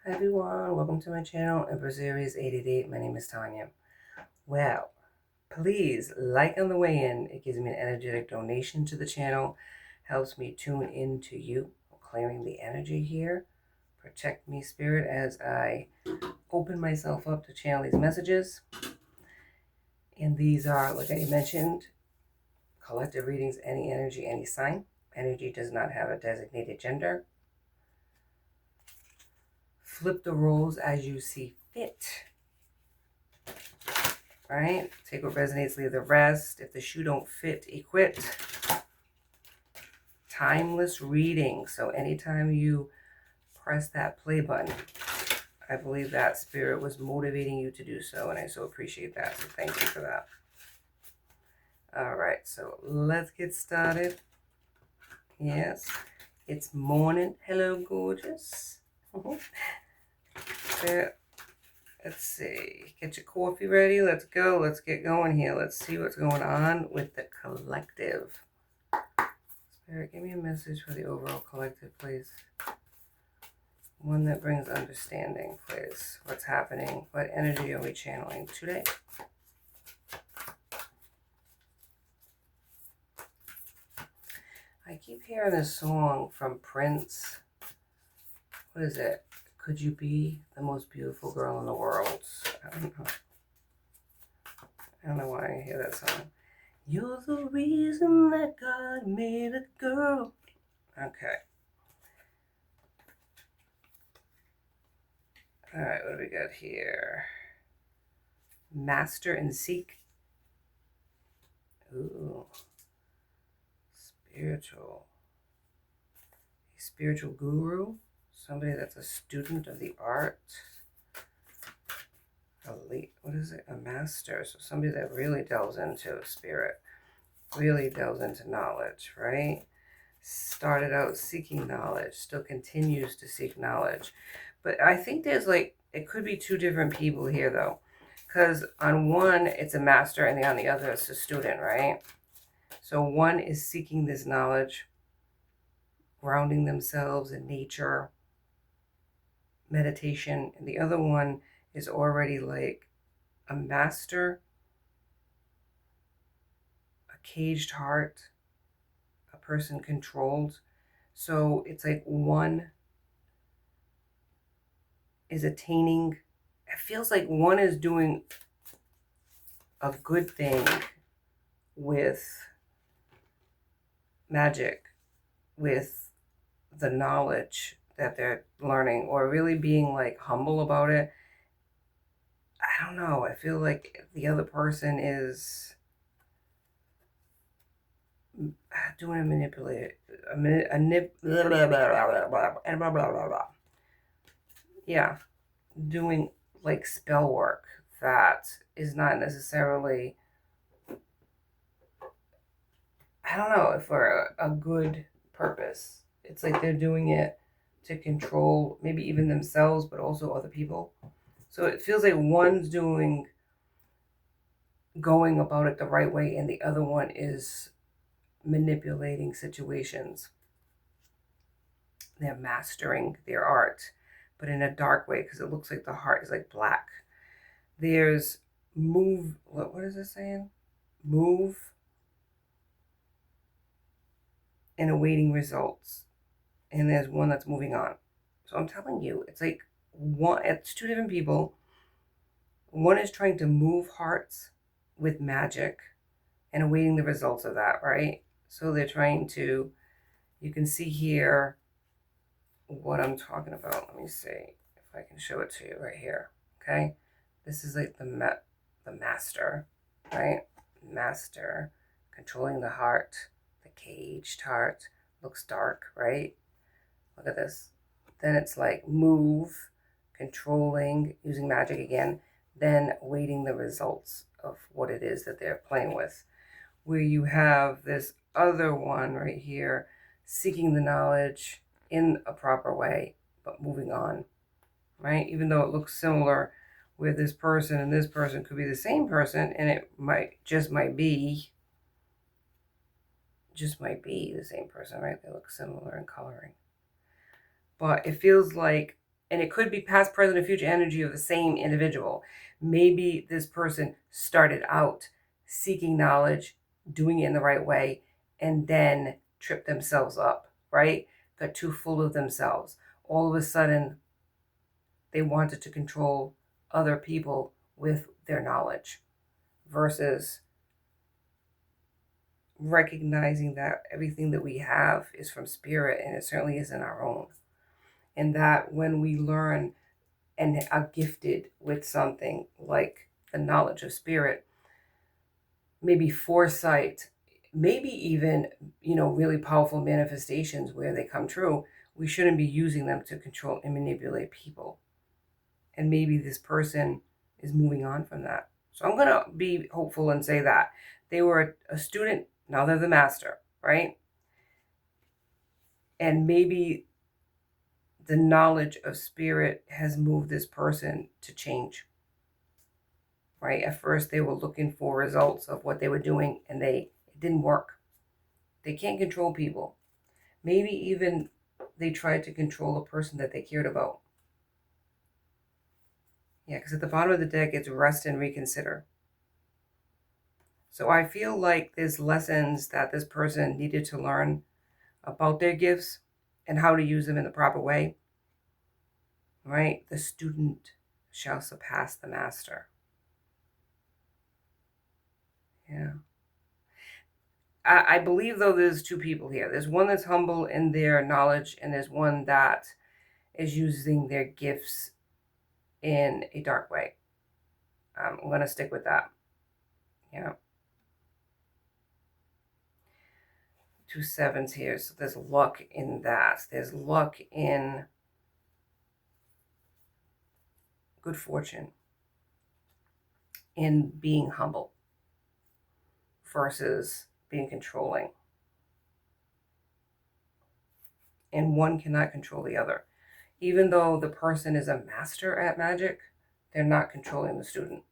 Hi everyone, welcome to my channel, Empress Aries 888. My name is Tanya. Well, please like on the way in. It gives me an energetic donation to the channel, helps me tune into you. I'm clearing the energy here. Protect me, Spirit, as I open myself up to channel these messages. And these are, like I mentioned, collective readings, any energy, any sign. Energy does not have a designated gender. Flip the roles as you see fit. Right? Take what resonates, leave the rest. If the shoe don't fit, equip. Timeless reading. So anytime you press that play button, I believe that Spirit was motivating you to do so, and I so appreciate that. So thank you for that. All right, so let's get started. Yes, it's morning. Hello, gorgeous. There. Let's see. Get your coffee ready. Let's go. Let's get going here. Let's see what's going on with the collective. Spirit, give me a message for the overall collective, please. One that brings understanding, please. What's happening? What energy are we channeling today? I keep hearing this song from Prince. What is it? Could you be the most beautiful girl in the world? I don't know why I hear that song. You're the reason that God made a girl. Okay. All right, what do we got here? Master and seek. Ooh. Spiritual. A spiritual guru. Somebody that's a student of the art. What is it? A master. So somebody that really delves into spirit. Really delves into knowledge, right? Started out seeking knowledge. Still continues to seek knowledge. But I think there's it could be two different people here though. Because on one, it's a master and on the other, it's a student, right? So one is seeking this knowledge, grounding themselves in nature, meditation, and the other one is already like a master, a caged heart, a person controlled. So it's like one is attaining, it feels like one is doing a good thing with magic, with the knowledge that they're learning, or really being like humble about it. I don't know. I feel like the other person is doing a manipulate, yeah, doing like spell work that is not necessarily, I don't know, for a good purpose. It's like they're doing it to control maybe even themselves, but also other people. So it feels like one's going about it the right way, and the other one is manipulating situations. They're mastering their art, but in a dark way, because it looks like the heart is like black. There's what is it saying? Move and awaiting results. And there's one that's moving on. So I'm telling you, it's like it's two different people. One is trying to move hearts with magic and awaiting the results of that, right? So they're trying to, you can see here what I'm talking about. Let me see if I can show it to you right here. Okay. This is like the master, right? Master controlling the heart, the caged heart. Looks dark, right? Look at this. Then it's like move, controlling, using magic again, then waiting the results of what it is that they're playing with. Where you have this other one right here, seeking the knowledge in a proper way, but moving on, right? Even though it looks similar, where this person and this person could be the same person, and it might be the same person, right? They look similar in coloring. But it feels like And it could be past, present, and future energy of the same individual. Maybe this person started out seeking knowledge, doing it in the right way, and then tripped themselves up, right? Got too full of themselves. All of a sudden, they wanted to control other people with their knowledge versus recognizing that everything that we have is from spirit and it certainly isn't our own. And that when we learn and are gifted with something like the knowledge of spirit, maybe foresight, maybe even, really powerful manifestations where they come true, we shouldn't be using them to control and manipulate people. And maybe this person is moving on from that. So I'm going to be hopeful and say that they were a student, now they're the master, right? And maybe the knowledge of spirit has moved this person to change, right? At first, they were looking for results of what they were doing, and it didn't work. They can't control people. Maybe even they tried to control a person that they cared about. Yeah, because at the bottom of the deck, it's rest and reconsider. So I feel like there's lessons that this person needed to learn about their gifts and how to use them in the proper way, right? The student shall surpass the master. Yeah. I believe, though, there's two people here. There's one that's humble in their knowledge, and there's one that is using their gifts in a dark way. I'm going to stick with that. Yeah. 2 sevens here. So there's luck in that. There's luck in good fortune, in being humble versus being controlling. And one cannot control the other. Even though the person is a master at magic, they're not controlling the student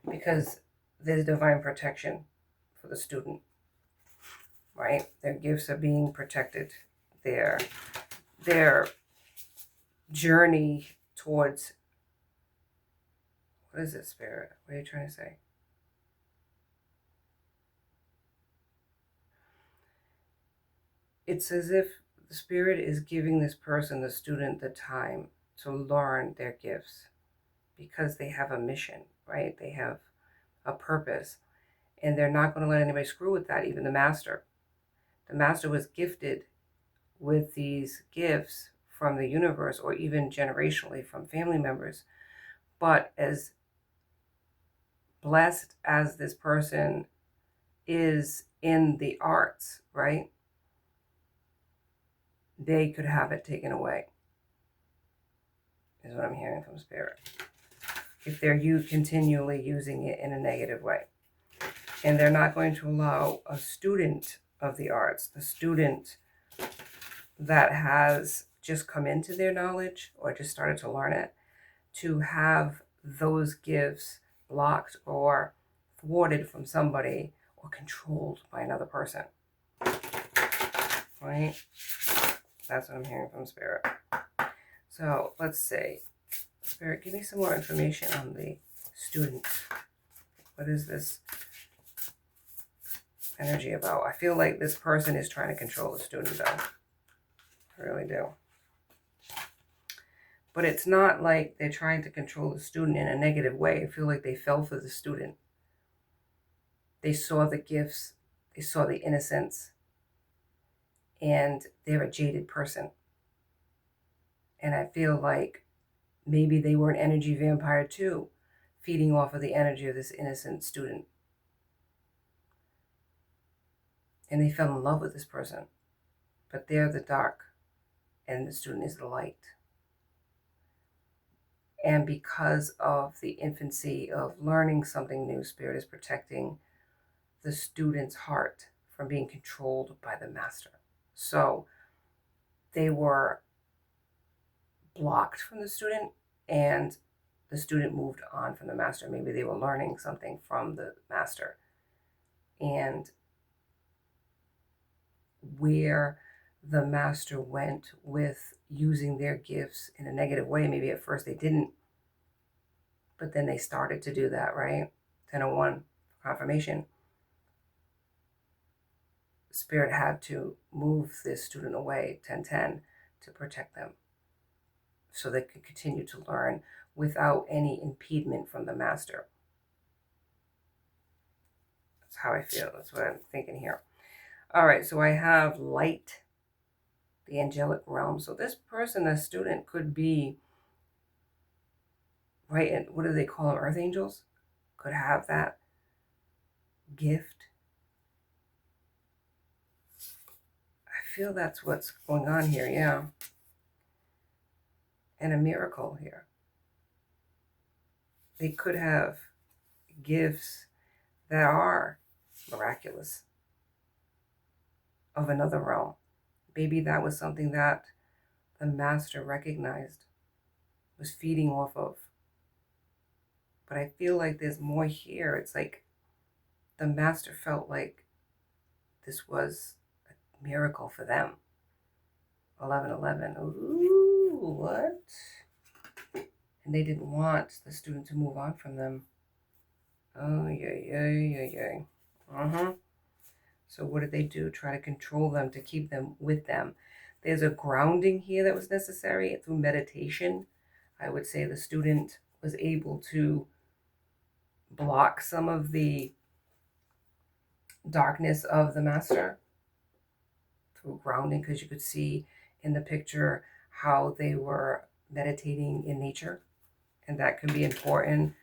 because there's divine protection for the student, right? Their gifts are being protected. Their journey towards, what is it, spirit? What are you trying to say? It's as if the spirit is giving this person, the student, the time to learn their gifts because they have a mission, right? They have a purpose, and they're not going to let anybody screw with that, even the master. The master was gifted with these gifts from the universe or even generationally from family members. But as blessed as this person is in the arts, right? They could have it taken away, is what I'm hearing from spirit. If they're continually using it in a negative way. And they're not going to allow a student of the arts, the student that has just come into their knowledge or just started to learn it, to have those gifts blocked or thwarted from somebody or controlled by another person. Right? That's what I'm hearing from spirit. So let's see. Spirit, give me some more information on the student. What is this energy about? I feel like this person is trying to control the student, though. I really do. But it's not like they're trying to control the student in a negative way. I feel like they fell for the student. They saw the gifts, they saw the innocence, and they're a jaded person. And I feel like maybe they were an energy vampire too, feeding off of the energy of this innocent student. And they fell in love with this person. But they're the dark, and the student is the light. And because of the infancy of learning something new, spirit is protecting the student's heart from being controlled by the master. So they were blocked from the student, and the student moved on from the master. Maybe they were learning something from the master. And where the master went with using their gifts in a negative way. Maybe at first they didn't, but then they started to do that, right? 1001 confirmation. Spirit had to move this student away, 1010, to protect them so they could continue to learn without any impediment from the master. That's how I feel. That's what I'm thinking here. All right, so I have light, the angelic realm. So this person, a student, could be, right, and what do they call them? Earth angels? Could have that gift. I feel that's what's going on here, yeah. And a miracle here. They could have gifts that are miraculous of another realm. Maybe that was something that the master recognized, was feeding off of. But I feel like there's more here. It's like the master felt like this was a miracle for them. 1111. Ooh, what? And they didn't want the student to move on from them. Oh, yeah. So what did they do? Try to control them, to keep them with them. There's a grounding here that was necessary through meditation. I would say the student was able to block some of the darkness of the master through grounding, because you could see in the picture how they were meditating in nature. And that can be important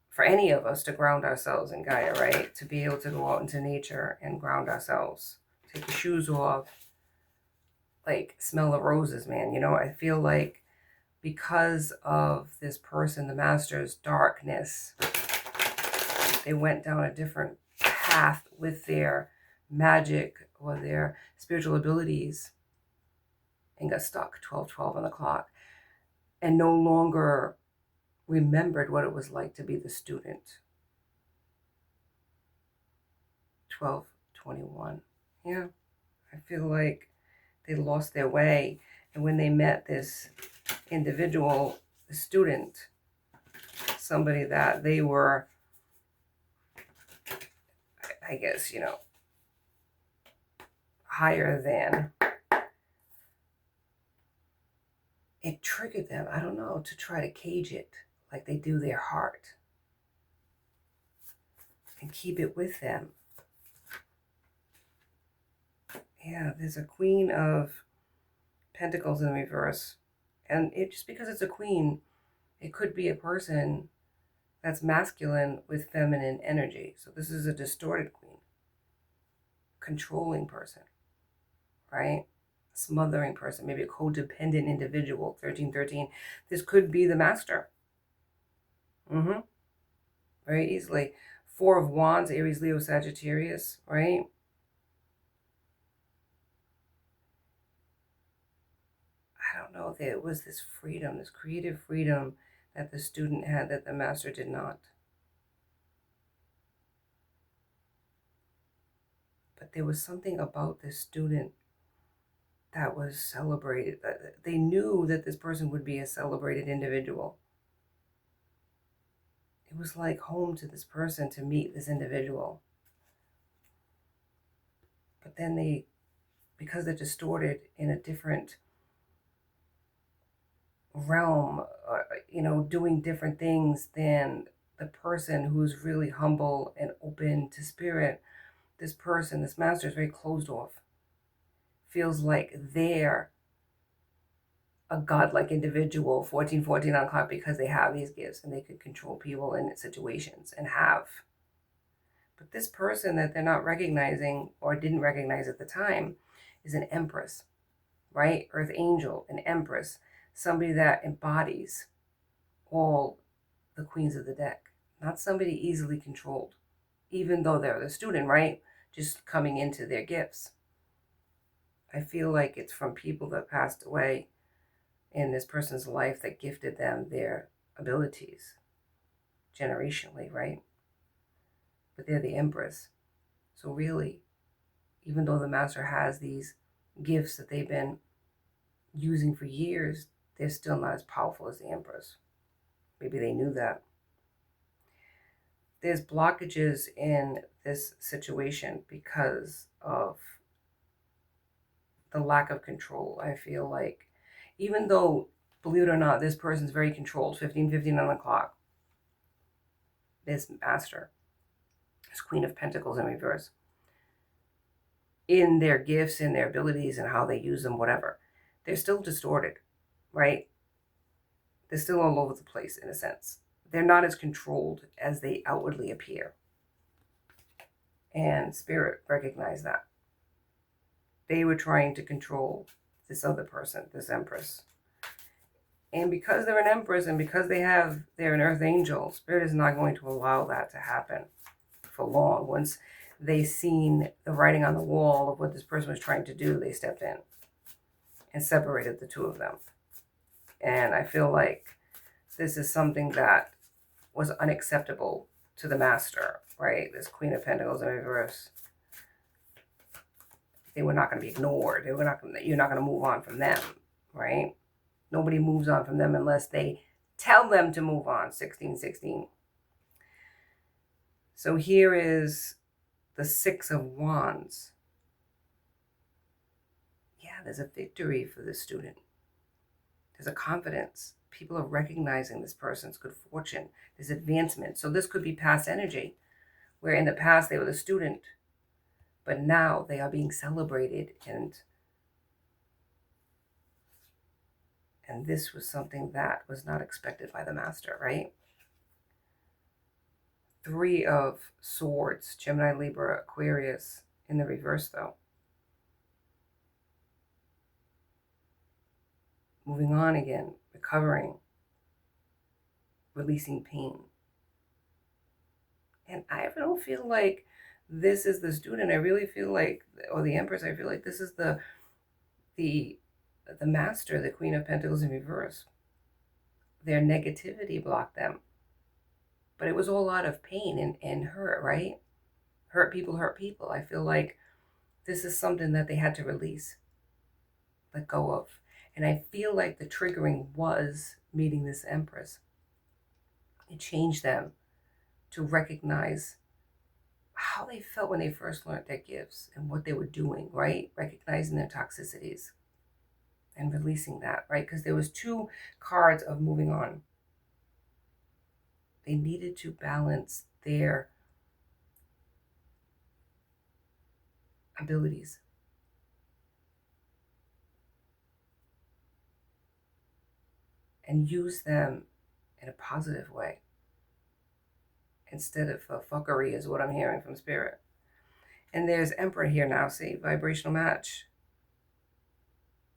for any of us to ground ourselves in Gaia, right? To be able to go out into nature and ground ourselves. Take your shoes off. Like, smell the roses, man. You know, I feel like because of this person, the master's darkness, they went down a different path with their magic or their spiritual abilities and got stuck 12:12 on the clock and no longer remembered what it was like to be the student. 12:21. Yeah, I feel like they lost their way. And when they met this individual, the student, somebody that they were, I guess, you know, higher than, it triggered them, I don't know, to try to cage it like they do their heart and keep it with them. Yeah, there's a Queen of Pentacles in reverse. And it just because it's a queen, it could be a person that's masculine with feminine energy. So this is a distorted queen. Controlling person, right? Smothering person, maybe a codependent individual, 1313. This could be the master. Very easily. Four of Wands, Aries, Leo, Sagittarius, right? I don't know, there was this freedom, this creative freedom that the student had that the master did not. But there was something about this student that was celebrated. They knew that this person would be a celebrated individual. It was like home to this person to meet this individual. But then they, because they're distorted in a different realm, you know, doing different things than the person who's really humble and open to spirit, this person, this master, is very closed off. Feels like they're a godlike individual, 1414 on clock, because they have these gifts and they could control people in situations and have. But this person that they're not recognizing or didn't recognize at the time is an empress, right? Earth angel, an empress, somebody that embodies all the queens of the deck, not somebody easily controlled, even though they're the student, right? Just coming into their gifts. I feel like it's from people that passed away in this person's life that gifted them their abilities generationally, right? But they're the empress. So really, even though the master has these gifts that they've been using for years, they're still not as powerful as the Empress. Maybe they knew that. There's blockages in this situation because of the lack of control. I feel like, even though, believe it or not, this person's very controlled, 15:15 on the clock, this master, this Queen of Pentacles in reverse, in their gifts, in their abilities, and how they use them, whatever, they're still distorted, right? They're still all over the place in a sense. They're not as controlled as they outwardly appear. And Spirit recognized that. They were trying to control this other person, this Empress. And because they're an Empress and because they're an Earth Angel, Spirit is not going to allow that to happen for long. Once they seen the writing on the wall of what this person was trying to do, they stepped in and separated the two of them. And I feel like this is something that was unacceptable to the master, right? This Queen of Pentacles in reverse. They were not going to be ignored. You're not going to move on from them, right? Nobody moves on from them unless they tell them to move on. 16:16. So here is the Six of Wands. Yeah, there's a victory for this student. There's a confidence. People are recognizing this person's good fortune. There's advancement. So this could be past energy, where in the past they were the student, but now they are being celebrated, and this was something that was not expected by the master, right? Three of Swords, Gemini, Libra, Aquarius, in the reverse though. Moving on again, recovering, releasing pain. And I don't feel like this is the student. I really feel like, or the Empress, I feel like this is the master, the Queen of Pentacles in reverse. Their negativity blocked them. But it was all out of pain and hurt, right? Hurt people hurt people. I feel like this is something that they had to release, let go of. And I feel like the triggering was meeting this Empress. It changed them to recognize how they felt when they first learned their gifts and what they were doing, right? Recognizing their toxicities and releasing that, right? Because there was two cards of moving on. They needed to balance their abilities. And use them in a positive way. Instead of fuckery is what I'm hearing from Spirit. And there's Emperor here now. See, vibrational match.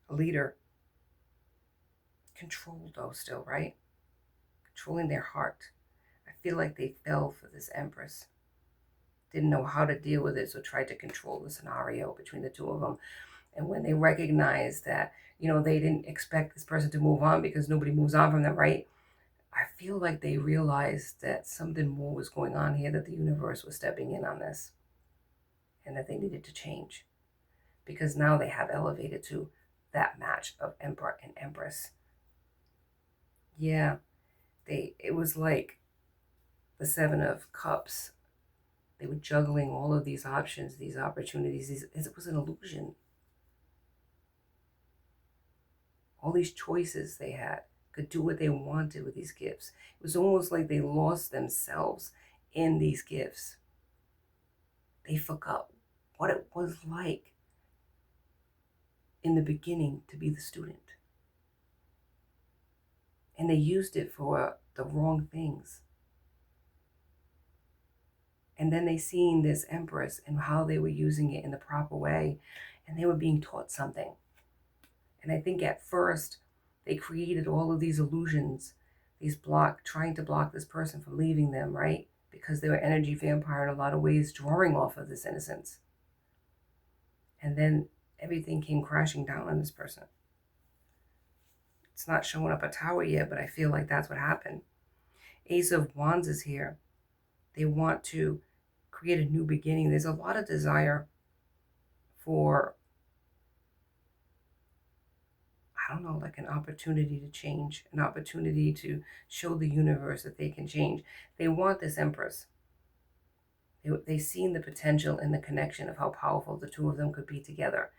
A leader. Controlled though still, right? Controlling their heart. I feel like they fell for this Empress. Didn't know how to deal with it, so tried to control the scenario between the two of them. And when they recognized that, they didn't expect this person to move on because nobody moves on from them, right? I feel like they realized that something more was going on here, that the universe was stepping in on this, and that they needed to change. Because now they have elevated to that match of Emperor and Empress. Yeah, it was like the Seven of Cups. They were juggling all of these options, these opportunities. It was an illusion. All these choices they had, could do what they wanted with these gifts. It was almost like they lost themselves in these gifts. They forgot what it was like in the beginning to be the student. And they used it for the wrong things. And then they seen this Empress and how they were using it in the proper way, and they were being taught something. And I think at first they created all of these illusions, trying to block this person from leaving them, right? Because they were energy vampire in a lot of ways, drawing off of this innocence. And then everything came crashing down on this person. It's not showing up a tower yet, but I feel like that's what happened. Ace of Wands is here. They want to create a new beginning. There's a lot of desire for I don't know, like an opportunity to change, an opportunity to show the universe that they can change. They want this Empress. They seen the potential and the connection of how powerful the two of them could be together.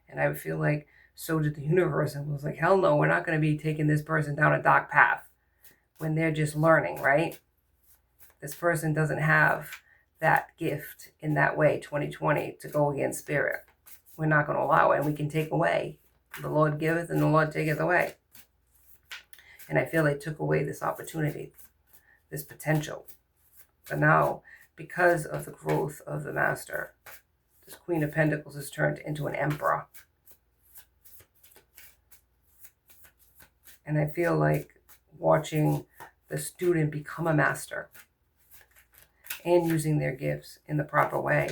And I feel like so did the universe, and was like, hell no, we're not going to be taking this person down a dark path when they're just learning, right? This person doesn't have that gift in that way, 2020, to go against spirit. We're not going to allow it, and we can take away. The Lord giveth and the Lord taketh away. And I feel they took away this opportunity, this potential. But now, because of the growth of the Master, this Queen of Pentacles is turned into an Emperor. And I feel like watching the student become a master and using their gifts in the proper way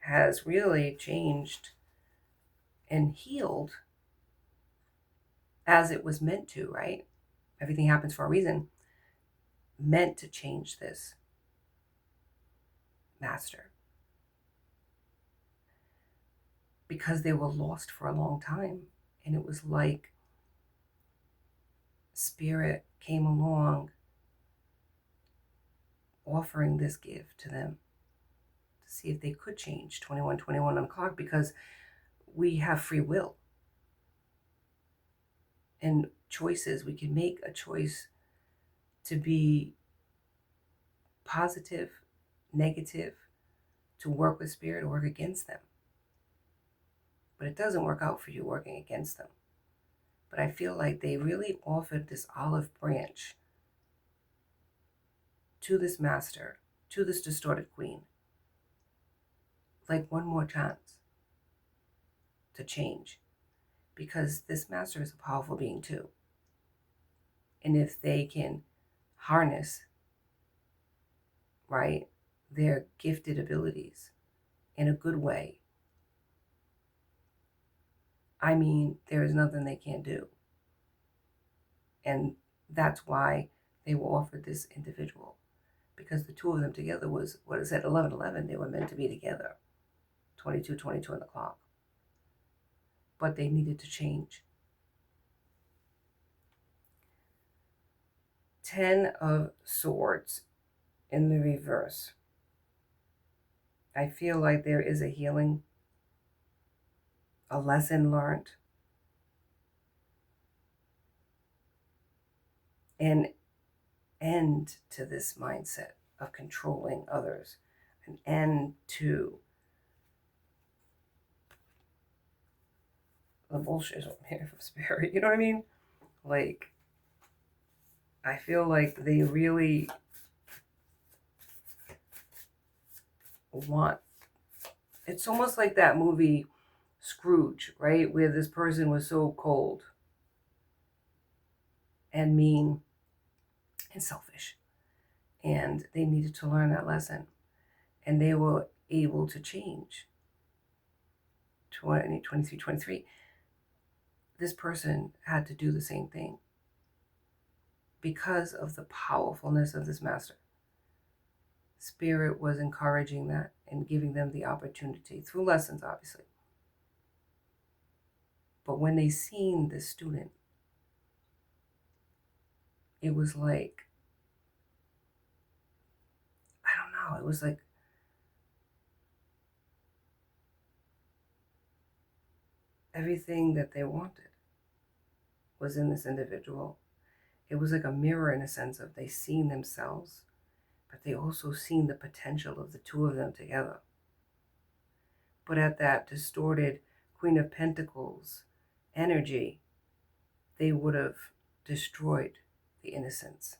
has really changed and healed as it was meant to, right? Everything happens for a reason. Meant to change this master. Because they were lost for a long time. And it was like spirit came along offering this gift to them to see if they could change 2121 on the clock, because we have free will and choices. We can make a choice to be positive, negative, to work with spirit or work against them. But it doesn't work out for you working against them. But I feel like they really offered this olive branch to this master, to this distorted queen, like one more chance to change. Because this master is a powerful being too. And if they can harness, right, their gifted abilities in a good way, I mean, there is nothing they can't do. And that's why they were offered this individual. Because the two of them together was, what is it, 11-11, they were meant to be together. 22-22 on the clock. But they needed to change. 10 of Swords in the reverse. I feel like there is a healing, a lesson learned, an end to this mindset of controlling others, an end to the bullshit here from spirit. You know what I mean? Like, I feel like they really want, it's almost like that movie Scrooge, right? Where this person was so cold and mean and selfish. And they needed to learn that lesson. And they were able to change. 23, 23. This person had to do the same thing because of the powerfulness of this master. Spirit was encouraging that and giving them the opportunity through lessons, obviously. But when they seen this student, it was like, I don't know, it was like everything that they wanted was in this individual. It was like a mirror in a sense of they seen themselves, but they also seen the potential of the two of them together. But at that distorted Queen of Pentacles energy, they would have destroyed the innocence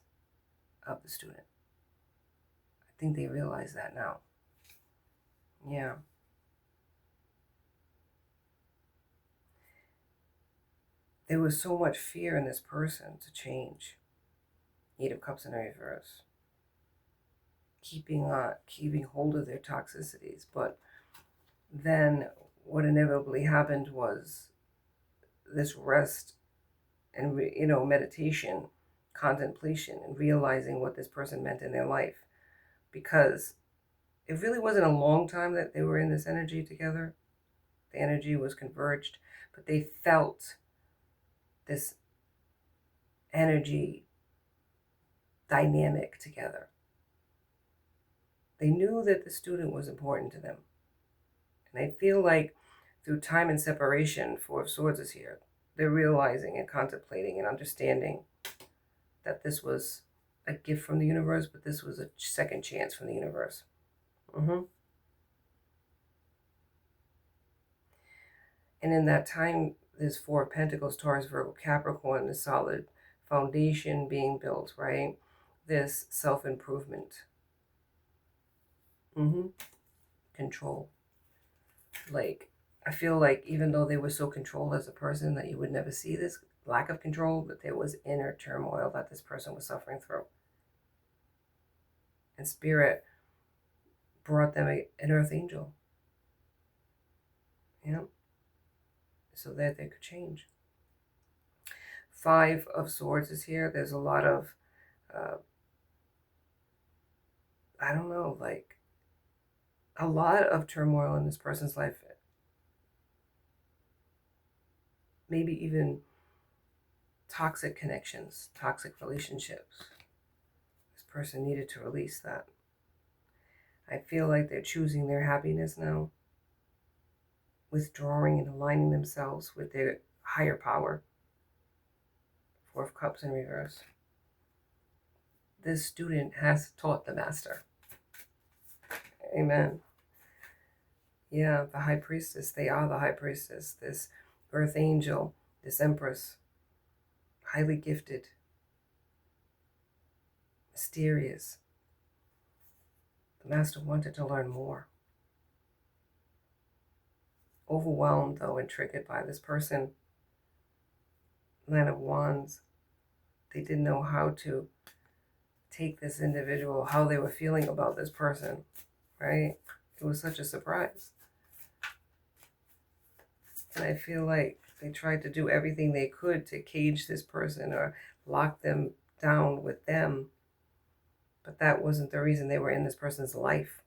of the student. I think they realize that now. Yeah. There was so much fear in this person to change. 8 of Cups in reverse. Keeping hold of their toxicities. But then what inevitably happened was this rest and, meditation, contemplation, and realizing what this person meant in their life. Because it really wasn't a long time that they were in this energy together. The energy was converged, but they felt this energy dynamic together. They knew that the student was important to them. And I feel like through time and separation, Four of Swords is here. They're realizing and contemplating and understanding that this was a gift from the universe, but this was a second chance from the universe. And in that time, there's Four of Pentacles, Taurus, Virgo, Capricorn, the solid foundation being built, right? This self-improvement. Control. Like, I feel like even though they were so controlled as a person that you would never see this lack of control, but there was inner turmoil that this person was suffering through. And Spirit brought them an earth angel. So that they could change. Five of Swords is here. There's a lot of, I don't know, like a lot of turmoil in this person's life. Maybe even toxic connections, toxic relationships. This person needed to release that. I feel like they're choosing their happiness now, withdrawing and aligning themselves with their higher power. Four of Cups in reverse. This student has taught the master. Amen. Yeah, the High Priestess. They are the High Priestess. This Earth Angel, this Empress. Highly gifted. Mysterious. The master wanted to learn more. Overwhelmed, though, and triggered by this person. Nine of Wands. They didn't know how to take this individual, how they were feeling about this person, right? It was such a surprise. And I feel like they tried to do everything they could to cage this person or lock them down with them. But that wasn't the reason they were in this person's life.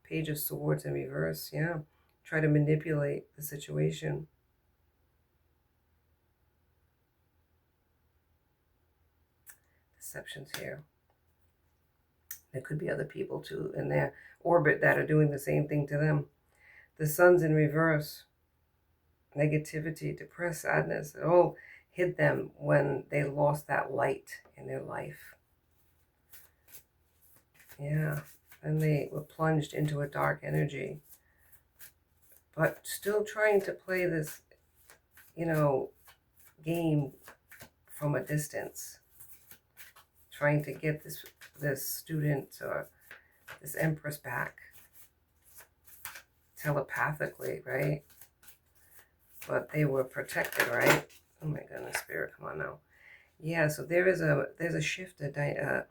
Page of Swords in reverse, yeah. Try to manipulate the situation. Deceptions here. There could be other people too in their orbit that are doing the same thing to them. The Sun's in reverse. Negativity, depressed, sadness, it all hit them when they lost that light in their life. Yeah, and they were plunged into a dark energy. But still trying to play this, game from a distance. Trying to get this student or this Empress back telepathically, right? But they were protected, right? Oh my goodness, Spirit, come on now. Yeah, so there's a shift, a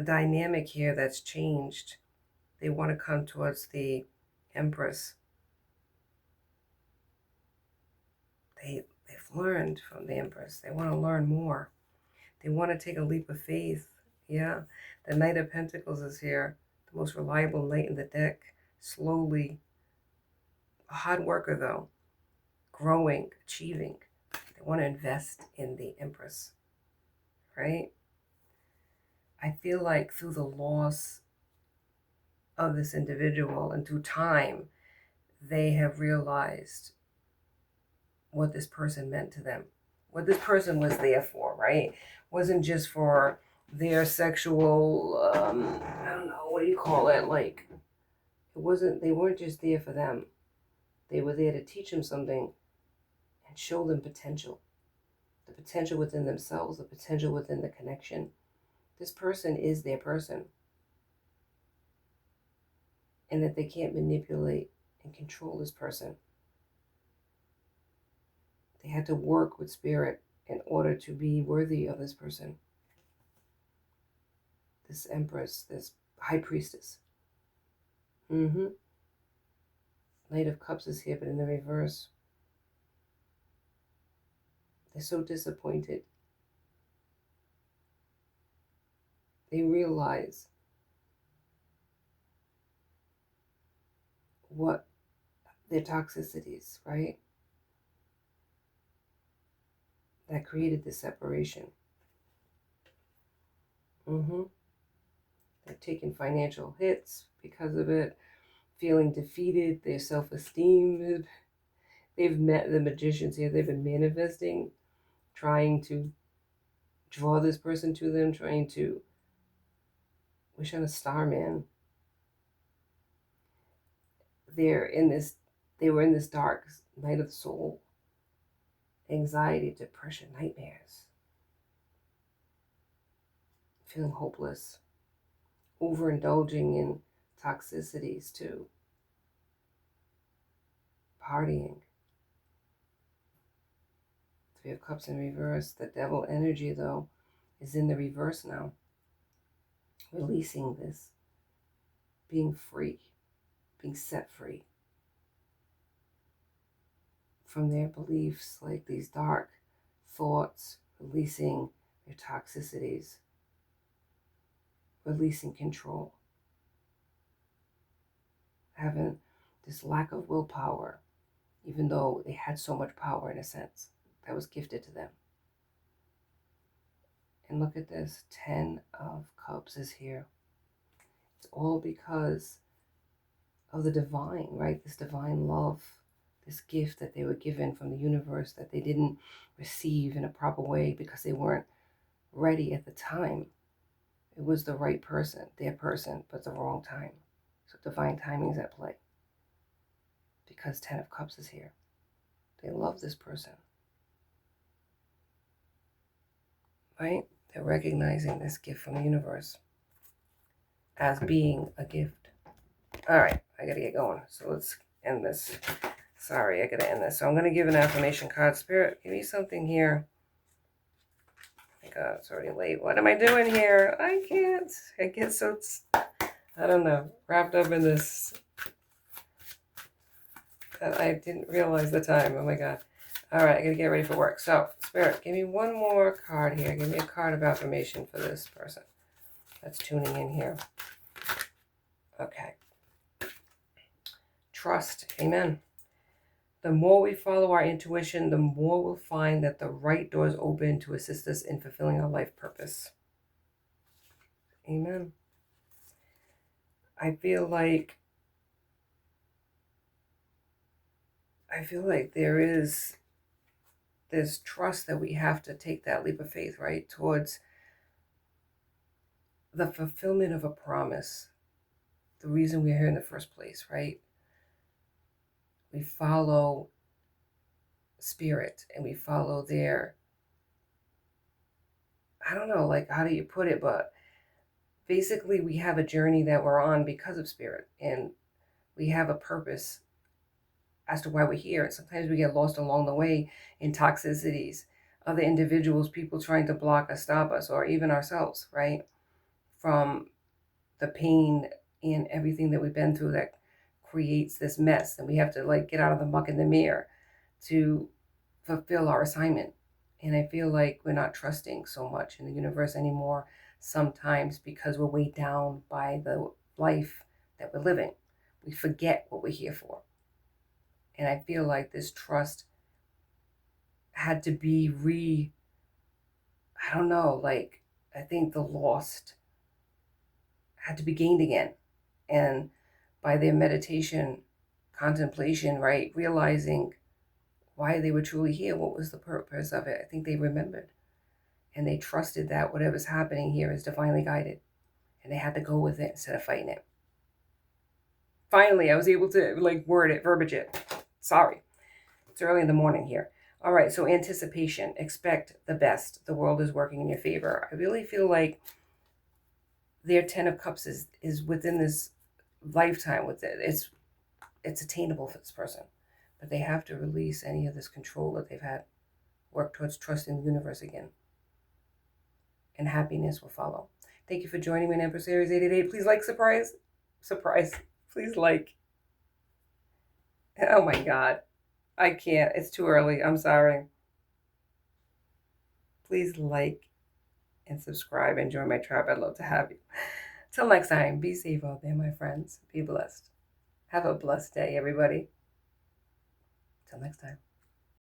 dynamic here that's changed. They want to come towards the Empress. They've learned from the Empress. They want to learn more. They want to take a leap of faith. Yeah, the Knight of Pentacles is here, the most reliable knight in the deck. Slowly, a hard worker though, growing, achieving. They want to invest in the Empress, right? I feel like through the loss of this individual and through time, they have realized what this person meant to them, what this person was there for, right? Wasn't just for their sexual, I don't know, what do you call it? Like, they weren't just there for them. They were there to teach them something and show them potential. The potential within themselves, the potential within the connection. This person is their person. And that they can't manipulate and control this person. They had to work with Spirit in order to be worthy of this person. This Empress, this High Priestess. Knight of Cups is here, but in the reverse. They're so disappointed. They realize what their toxicities, right? that created this separation. They're taking financial hits because of it, feeling defeated, their self-esteem. They've met the magicians here. They've been manifesting, trying to draw this person to them, trying to wish on a star man. They're in this, they were in this dark night of the soul, anxiety, depression, nightmares, feeling hopeless, overindulging in toxicities too, partying. Three of Cups in reverse. The devil energy, though, is in the reverse now. Releasing this, being free, being set free from their beliefs, like these dark thoughts, releasing their toxicities, releasing control, having this lack of willpower, even though they had so much power in a sense that was gifted to them. And look at this, 10 of Cups is here. It's all because of the divine, right? This divine love, this gift that they were given from the universe that they didn't receive in a proper way because they weren't ready at the time. It was the right person, their person, but the wrong time. So divine timing is at play because 10 of Cups is here. They love this person, right? They're recognizing this gift from the universe as being a gift. All right, I gotta get going. So let's end this. Sorry, I gotta end this. So I'm gonna give an affirmation card. Spirit, give me something here. Oh my God, it's already late. What am I doing here? I can't. I get so, I don't know, wrapped up in this that I didn't realize the time. Oh my God. All right, I gotta get ready for work. So, Spirit, give me one more card here. Give me a card of affirmation for this person that's tuning in here. Okay. Trust. Amen. The more we follow our intuition, the more we'll find that the right doors open to assist us in fulfilling our life purpose. Amen. I feel like there's trust that we have to take that leap of faith, right? Towards the fulfillment of a promise. The reason we're here in the first place, right? We follow spirit and we follow their, I don't know, like, how do you put it? But basically we have a journey that we're on because of spirit, and we have a purpose as to why we're here. And sometimes we get lost along the way in toxicities, other individuals, people trying to block us, stop us, or even ourselves, right? From the pain and everything that we've been through that creates this mess. And we have to like get out of the muck and the mire to fulfill our assignment. And I feel like we're not trusting so much in the universe anymore sometimes because we're weighed down by the life that we're living. We forget what we're here for. And I feel like this trust had to be I don't know, like, I think the lost had to be gained again. And by their meditation, contemplation, right, realizing why they were truly here, what was the purpose of it, I think they remembered. And they trusted that whatever's happening here is divinely guided. And they had to go with it instead of fighting it. Finally, I was able to like word it, verbiage it. Sorry. It's early in the morning here. All right, so anticipation. Expect the best. The world is working in your favor. I really feel like their 10 of Cups is within this lifetime with it. It's attainable for this person. But they have to release any of this control that they've had. Work towards trusting the universe again. And happiness will follow. Thank you for joining me in Empress Aries 888. Please like, surprise. Please like. Oh my God. I can't. It's too early. I'm sorry. Please like and subscribe and join my tribe. I'd love to have you. Till next time, be safe out there, my friends. Be blessed. Have a blessed day, everybody. Till next time.